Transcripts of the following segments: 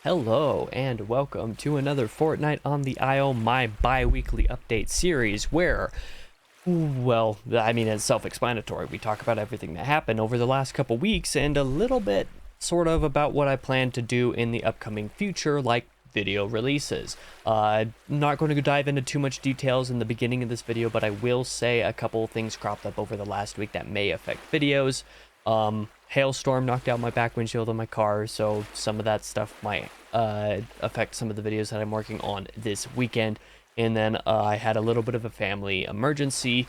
Hello and welcome to another Fortnight on the Isle, my bi-weekly update series where, it's self-explanatory. We talk about everything that happened over the last couple weeks and a little bit sort of about what I plan to do in the upcoming future, like video releases. Not going to dive into too much details in the beginning of this video, but I will say a couple of things cropped up over the last week that may affect videos. Hailstorm knocked out my back windshield on my car, so some of that stuff might affect some of the videos that I'm working on this weekend. And then I had a little bit of a family emergency.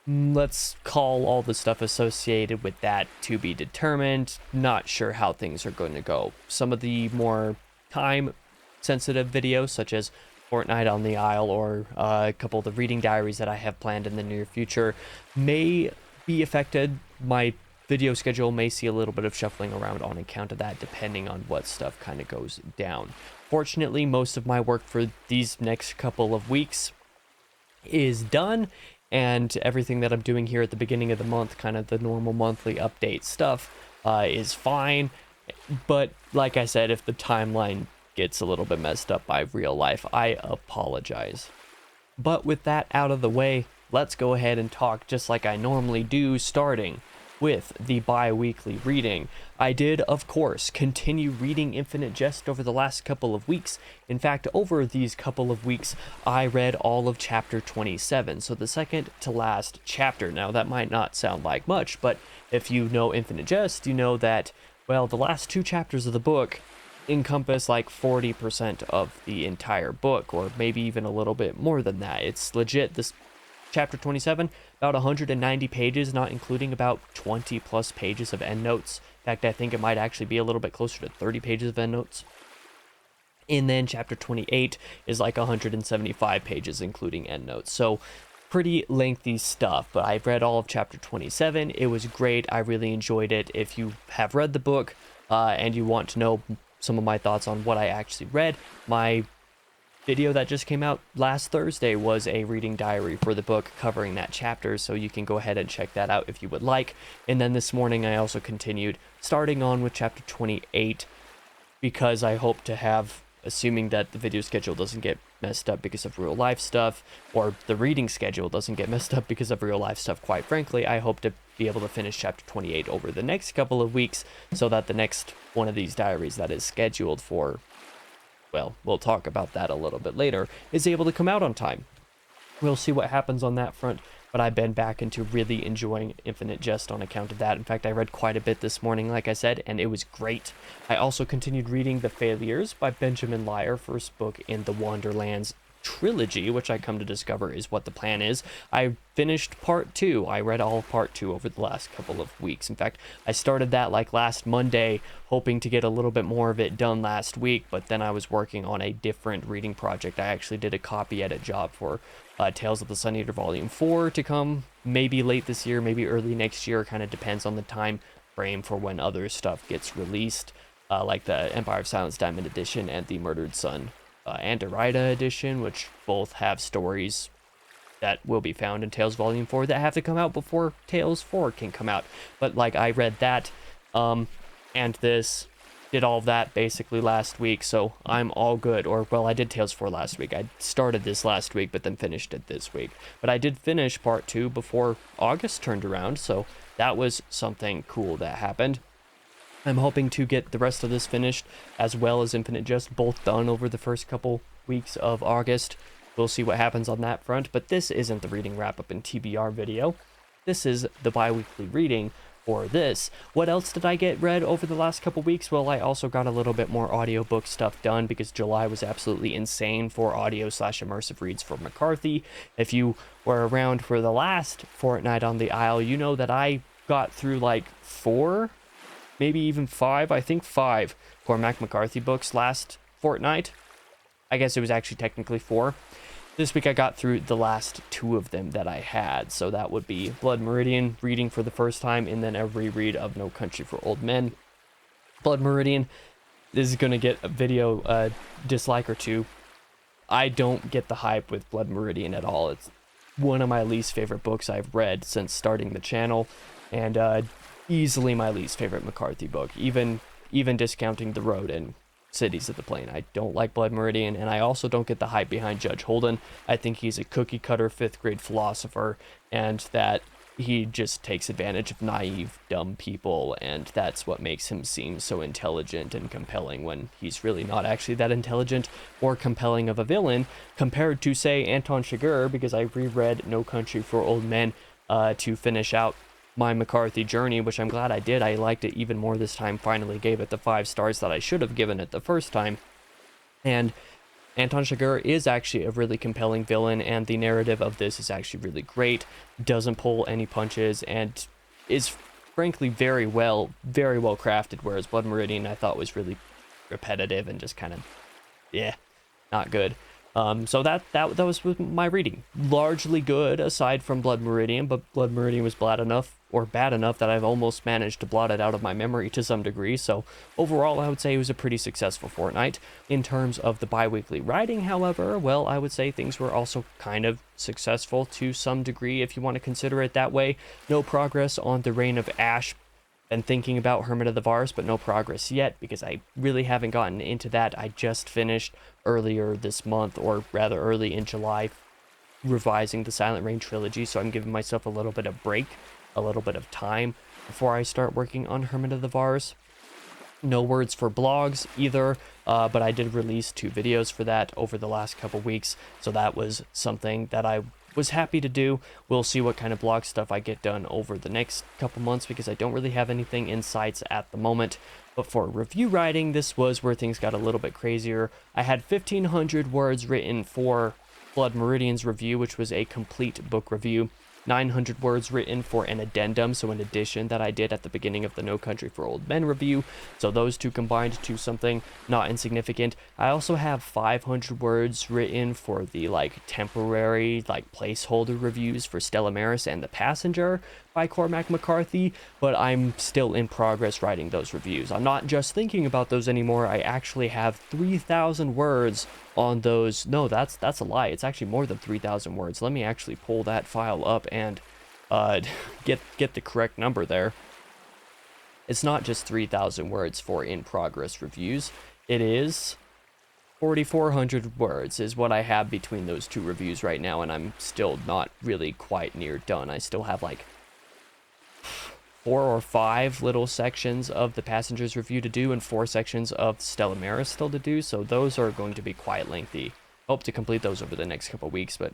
Let's call all the stuff associated with that to be determined. Not sure how things are going to go. Some of the more time-sensitive videos, such as Fortnight on the Isle or a couple of the reading diaries that I have planned in the near future, may be affected. My video schedule may see a little bit of shuffling around on account of that, depending on what stuff kind of goes down. Fortunately, most of my work for these next couple of weeks is done, and everything that I'm doing here at the beginning of the month, kind of the normal monthly update stuff, is fine. But like I said, if the timeline gets a little bit messed up by real life, I apologize. But with that out of the way, let's go ahead and talk just like I normally do, starting with the bi-weekly reading. I did, of course, continue reading Infinite Jest over the last couple of weeks. In fact, over these couple of weeks, I read all of chapter 27, so the second to last chapter. Now, that might not sound like much, but if you know Infinite Jest, you know that, well, the last two chapters of the book encompass like 40% of the entire book, or maybe even a little bit more than that. It's legit. This Chapter 27, about 190 pages, not including about 20 plus pages of endnotes. In fact, I think it might actually be a little bit closer to 30 pages of endnotes. And then chapter 28 is like 175 pages, including endnotes. So pretty lengthy stuff, but I've read all of chapter 27. It was great. I really enjoyed it. If you have read the book and you want to know some of my thoughts on what I actually read, my video that just came out last Thursday was a reading diary for the book covering that chapter, so you can go ahead and check that out if you would like. And then this morning I also continued starting on with chapter 28 because I hope to have, assuming that the video schedule doesn't get messed up because of real life stuff, or the reading schedule doesn't get messed up because of real life stuff, quite frankly, I hope to be able to finish chapter 28 over the next couple of weeks so that the next one of these diaries that is scheduled for, well, we'll talk about that a little bit later, is able to come out on time. We'll see what happens on that front, but I've been back into really enjoying Infinite Jest on account of that. In fact, I read quite a bit this morning, like I said, and it was great. I also continued reading The Failures by Benjamin Lyer, first book in the Wanderlands trilogy, which I come to discover is what the plan is. I finished part 2. I read all of part 2 over the last couple of weeks. In fact, I started that like last Monday, hoping to get a little bit more of it done last week, but then I was working on a different reading project. I actually did a copy edit job for Tales of the Sun Eater Volume 4 to come maybe late this year, maybe early next year. Kind of depends on the time frame for when other stuff gets released, like the Empire of Silence Diamond Edition and the Murdered Sun and Derrida edition, which both have stories that will be found in Tales Volume 4 that have to come out before Tales 4 can come out. But like, I read that and this, did all of that basically last week, so I'm all good. Or, well, I did Tales 4 last week. I started this last week, but then finished it this week. But I did finish part 2 before August turned around, so that was something cool that happened. I'm hoping to get the rest of this finished, as well as Infinite Jest, both done over the first couple weeks of August. We'll see what happens on that front, but this isn't the reading wrap-up and TBR video. This is the bi-weekly reading for this. What else did I get read over the last couple weeks? Well, I also got a little bit more audiobook stuff done because July was absolutely insane for audio/immersive reads for McCarthy. If you were around for the last Fortnight on the Isle, you know that I got through like 4, maybe even 5, I think 5 Cormac McCarthy books last Fortnight. I guess it was actually technically 4. This week I got through the last 2 of them that I had, so that would be Blood Meridian reading for the first time, and then a reread of No Country for Old Men. Blood Meridian, this is going to get a video dislike or two. I don't get the hype with Blood Meridian at all. It's one of my least favorite books I've read since starting the channel, and easily my least favorite McCarthy book, even discounting The Road and cities of the plane. I don't like Blood Meridian, and I also don't get the hype behind Judge Holden. I think he's a cookie cutter 5th grade philosopher, and that he just takes advantage of naive, dumb people, and that's what makes him seem so intelligent and compelling when he's really not actually that intelligent or compelling of a villain compared to, say, Anton Chigurh, because I reread No Country for Old Men to finish out my McCarthy journey, which I'm glad I did. I liked it even more this time, finally gave it the 5 stars that I should have given it the first time. And Anton Chigurh is actually a really compelling villain, and the narrative of this is actually really great, doesn't pull any punches, and is frankly very well crafted, whereas Blood Meridian I thought was really repetitive and just kind of, not good. So that was my reading. Largely good aside from Blood Meridian, but Blood Meridian was bad enough that I've almost managed to blot it out of my memory to some degree. So overall, I would say it was a pretty successful fortnight. In terms of the bi-weekly writing, however, well, I would say things were also kind of successful to some degree, if you want to consider it that way. No progress on the Reign of Ash. Been thinking about Hermit of the Vars, but no progress yet because I really haven't gotten into that. I just finished earlier this month, or rather early in July, revising the Silent Rain trilogy, so I'm giving myself a little bit of break, a little bit of time before I start working on Hermit of the Vars. No words for blogs either, but I did release 2 videos for that over the last couple weeks, so that was something that I was happy to do. We'll see what kind of blog stuff I get done over the next couple months because I don't really have anything in sights at the moment. But for review writing, this was where things got a little bit crazier. I had 1,500 words written for Blood Meridian's review, which was a complete book review. 900 words written for an addendum, so an addition that I did at the beginning of the No Country for Old Men review. So those two combined to something not insignificant. I also have 500 words written for the temporary placeholder reviews for Stella Maris and The Passenger by Cormac McCarthy, but I'm still in progress writing those reviews. I'm not just thinking about those anymore. I actually have 3,000 words on those. No, that's a lie. It's actually more than 3,000 words. Let me actually pull that file up and get the correct number there. It's not just 3,000 words for in progress reviews. It is 4,400 words is what I have between those 2 reviews right now, and I'm still not really quite near done. I still have 4 or 5 little sections of the Passengers review to do and 4 sections of Stella Maris still to do, so those are going to be quite lengthy. Hope to complete those over the next couple weeks, but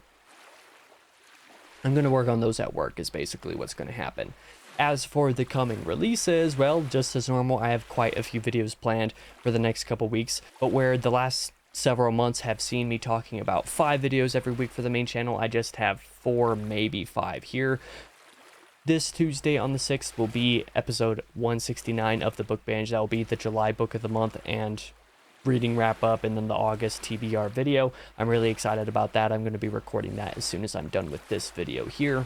I'm going to work on those at work is basically what's going to happen. As for the coming releases, well, just as normal, I have quite a few videos planned for the next couple weeks, but where the last several months have seen me talking about 5 videos every week for the main channel, I just have 4, maybe 5 here. This Tuesday on the 6th will be episode 169 of the Book Binge. That will be the July book of the month and reading wrap up, and then the August TBR video. I'm really excited about that. I'm going to be recording that as soon as I'm done with this video here.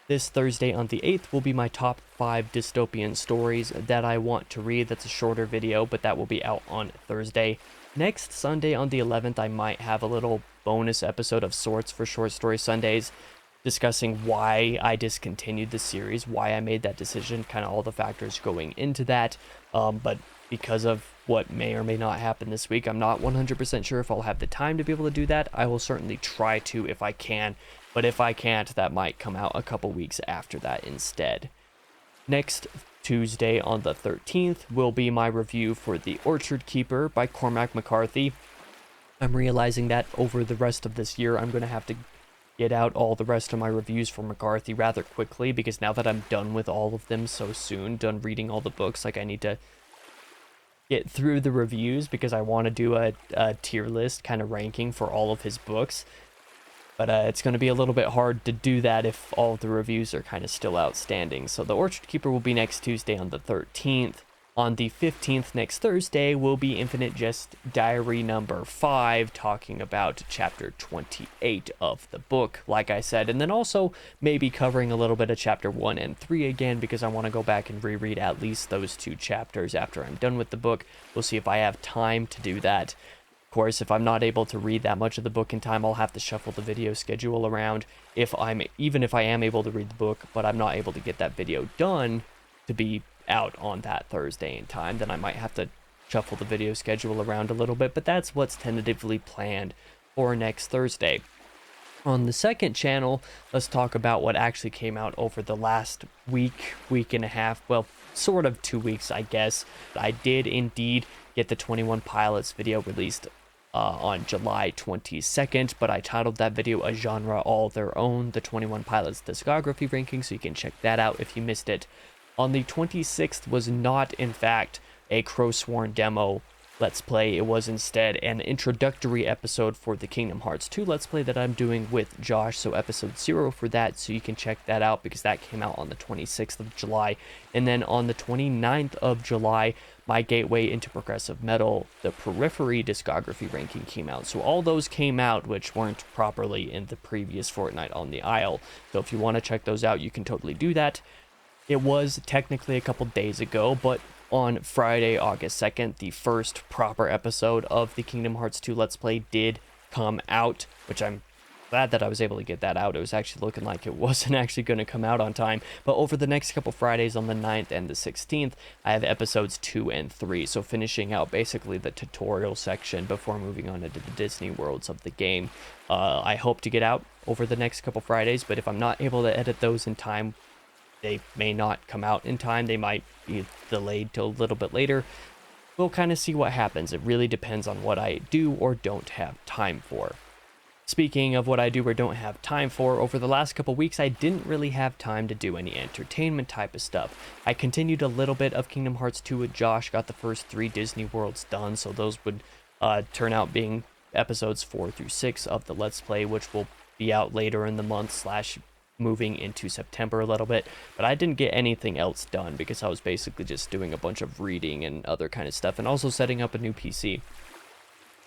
This Thursday on the 8th will be my top 5 dystopian stories that I want to read. That's a shorter video, but that will be out on Thursday. Next Sunday on the 11th, I might have a little bonus episode of sorts for Short Story Sundays, discussing why I discontinued the series, why I made that decision, kind of all the factors going into that. But because of what may or may not happen this week, I'm not 100% sure if I'll have the time to be able to do that. I will certainly try to if I can, but if I can't, that might come out a couple weeks after that instead. Next Tuesday on the 13th will be my review for The Orchard Keeper by Cormac McCarthy. I'm realizing that over the rest of this year, I'm going to have to get out all the rest of my reviews for McCarthy rather quickly, because now that I'm done with all of them so soon, done reading all the books, I need to get through the reviews because I want to do a tier list kind of ranking for all of his books. But it's going to be a little bit hard to do that if all of the reviews are kind of still outstanding. So The Orchard Keeper will be next Tuesday on the 13th. On the 15th, next Thursday, will be Infinite Jest Diary number 5, talking about chapter 28 of the book, like I said, and then also maybe covering a little bit of chapter 1 and 3 again, because I want to go back and reread at least those 2 chapters after I'm done with the book. We'll see if I have time to do that. Of course, if I'm not able to read that much of the book in time, I'll have to shuffle the video schedule around. Even if I am able to read the book, but I'm not able to get that video done to be out on that Thursday in time, then I might have to shuffle the video schedule around a little bit, but that's what's tentatively planned for next Thursday. On the second channel, let's talk about what actually came out over the last week and a half, well, sort of 2 weeks, I guess. I did indeed get the 21 Pilots video released on July 22nd, but I titled that video A Genre All Their Own, the 21 Pilots discography ranking, so you can check that out if you missed it. On the 26th was not, in fact, a Crowsworn demo Let's Play. It was instead an introductory episode for the Kingdom Hearts 2 Let's Play that I'm doing with Josh, so episode 0 for that, so you can check that out because that came out on the 26th of July. And then on the 29th of July, my gateway into progressive metal, the Periphery discography ranking came out. So all those came out which weren't properly in the previous Fortnight on the Isle. So if you want to check those out, you can totally do that. It was technically a couple days ago, but on Friday, August 2nd, the first proper episode of the Kingdom Hearts 2 Let's Play did come out, which I'm glad that I was able to get that out. It was actually looking like it wasn't actually going to come out on time. But over the next couple Fridays on the 9th and the 16th, I have episodes 2 and 3. So finishing out basically the tutorial section before moving on into the Disney worlds of the game. I hope to get out over the next couple Fridays, but if I'm not able to edit those in time, they may not come out in time. They might be delayed till a little bit later. We'll kind of see what happens. It really depends on what I do or don't have time for. Speaking of what I do or don't have time for, over the last couple weeks, I didn't really have time to do any entertainment type of stuff. I continued a little bit of Kingdom Hearts 2 with Josh, got the first 3 Disney worlds done, so those would turn out being episodes 4 through 6 of the Let's Play, which will be out later in the month / moving into September a little bit. But I didn't get anything else done because I was basically just doing a bunch of reading and other kind of stuff, and also setting up a new PC.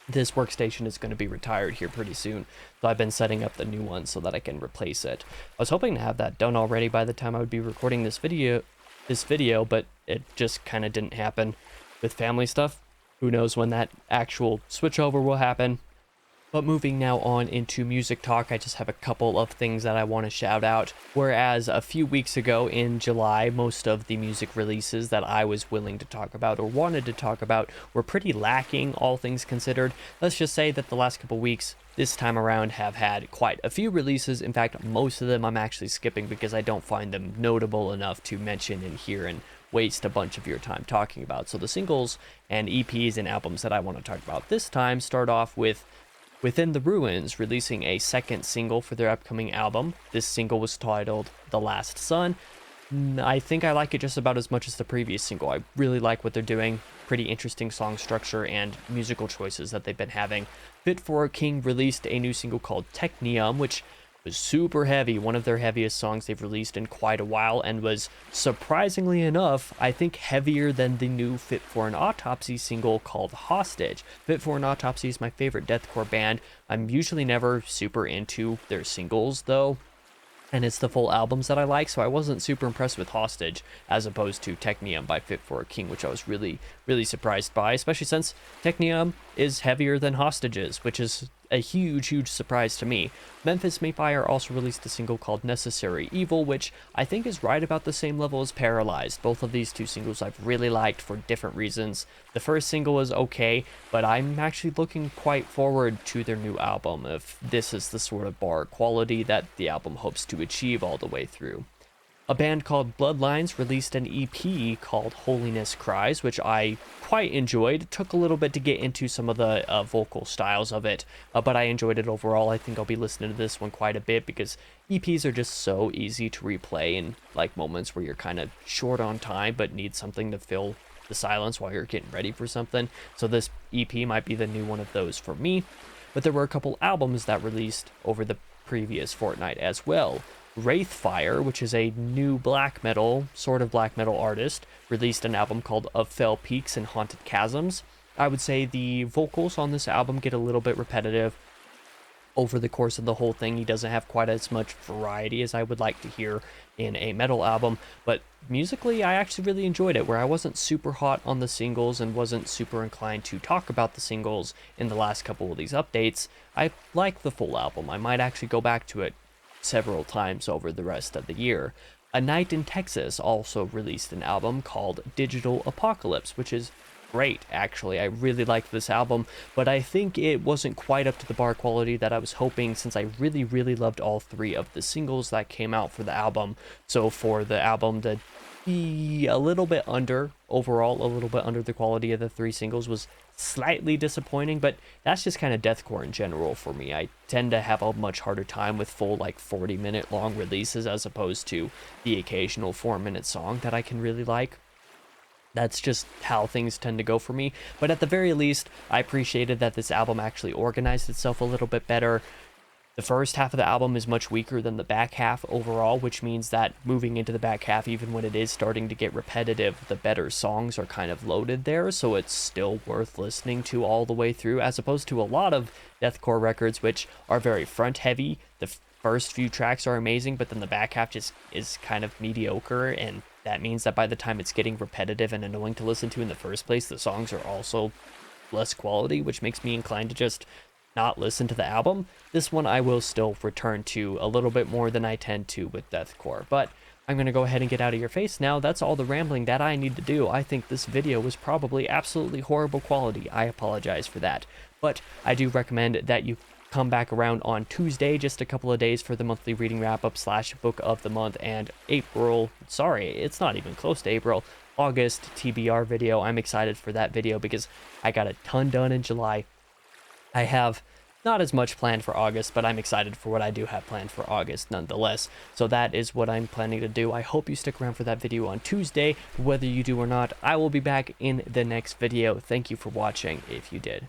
This workstation is going to be retired here pretty soon, so I've been setting up the new one so that I can replace it. I was hoping to have that done already by the time I would be recording this video, but it just kind of didn't happen with family stuff. Who knows when that actual switchover will happen. But moving now on into music talk, I just have a couple of things that I want to shout out. Whereas a few weeks ago in July, most of the music releases that I was willing to talk about or wanted to talk about were pretty lacking, all things considered. Let's just say that the last couple weeks this time around have had quite a few releases. In fact, most of them I'm actually skipping because I don't find them notable enough to mention in here and waste a bunch of your time talking about. So the singles and EPs and albums that I want to talk about this time start off with Within the Ruins releasing a second single for their upcoming album. This single was titled The Last Sun. I think I like it just about as much as the previous single. I really like what they're doing. Pretty interesting song structure and musical choices that they've been having. Fit for a King released a new single called Technium, which was super heavy, one of their heaviest songs they've released in quite a while, and was, surprisingly enough, I think heavier than the new Fit for an Autopsy single called Hostage. Fit for an Autopsy is my favorite deathcore band. I'm usually never super into their singles, though, and it's the full albums that I like, so I wasn't super impressed with Hostage, as opposed to Technium by Fit for a King, which I was really, really surprised by, especially since Technium is heavier than Hostages, which is a huge surprise to me. Memphis Mayfire also released a single called Necessary Evil, which I think is right about the same level as Paralyzed. Both of these two singles I've really liked for different reasons. The first single was okay, but I'm actually looking quite forward to their new album, if this is the sort of bar quality that the album hopes to achieve all the way through. A band called Bloodlines released an EP called Holiness Cries, which I quite enjoyed. It took a little bit to get into some of the vocal styles of it, but I enjoyed it overall. I think I'll be listening to this one quite a bit because EPs are just so easy to replay in like moments where you're kind of short on time but need something to fill the silence while you're getting ready for something. So this EP might be the new one of those for me. But there were a couple albums that released over the previous fortnight as well. Wraithfire, which is a new sort of black metal artist, released an album called Of Fell Peaks and Haunted Chasms. I would say the vocals on this album get a little bit repetitive over the course of the whole thing. He doesn't have quite as much variety as I would like to hear in a metal album, but musically I actually really enjoyed it, where I wasn't super hot on the singles and wasn't super inclined to talk about the singles in the last couple of these updates. I like the full album. I might actually go back to it several times over the rest of the year. A Night in Texas also released an album called Digital Apocalypse, which is great, actually. I really liked this album, but I think it wasn't quite up to the bar quality that I was hoping, since I really, really loved all 3 of the singles that came out for the album. So for the album to be a little bit under, overall, a little bit under the quality of the 3 singles was slightly disappointing, but that's just kind of deathcore in general for me. I tend to have a much harder time with full, like, 40-minute long releases as opposed to the occasional 4-minute song that I can really like. That's just how things tend to go for me. But at the very least, I appreciated that this album actually organized itself a little bit better. The first half of the album is much weaker than the back half overall, which means that moving into the back half, even when it is starting to get repetitive, the better songs are kind of loaded there, so it's still worth listening to all the way through, as opposed to a lot of deathcore records, which are very front-heavy. The first few tracks are amazing, but then the back half just is kind of mediocre, and that means that by the time it's getting repetitive and annoying to listen to in the first place, the songs are also less quality, which makes me inclined to just not listen to the album. This one I will still return to a little bit more than I tend to with deathcore, but I'm going to go ahead and get out of your face now. That's all the rambling that I need to do. I think this video was probably absolutely horrible quality. I apologize for that, but I do recommend that you come back around on Tuesday, just a couple of days, for the monthly reading wrap-up / book of the month, and it's not even close to April, August TBR video. I'm excited for that video because I got a ton done in July. I have not as much planned for August, but I'm excited for what I do have planned for August nonetheless. So that is what I'm planning to do. I hope you stick around for that video on Tuesday. Whether you do or not, I will be back in the next video. Thank you for watching if you did.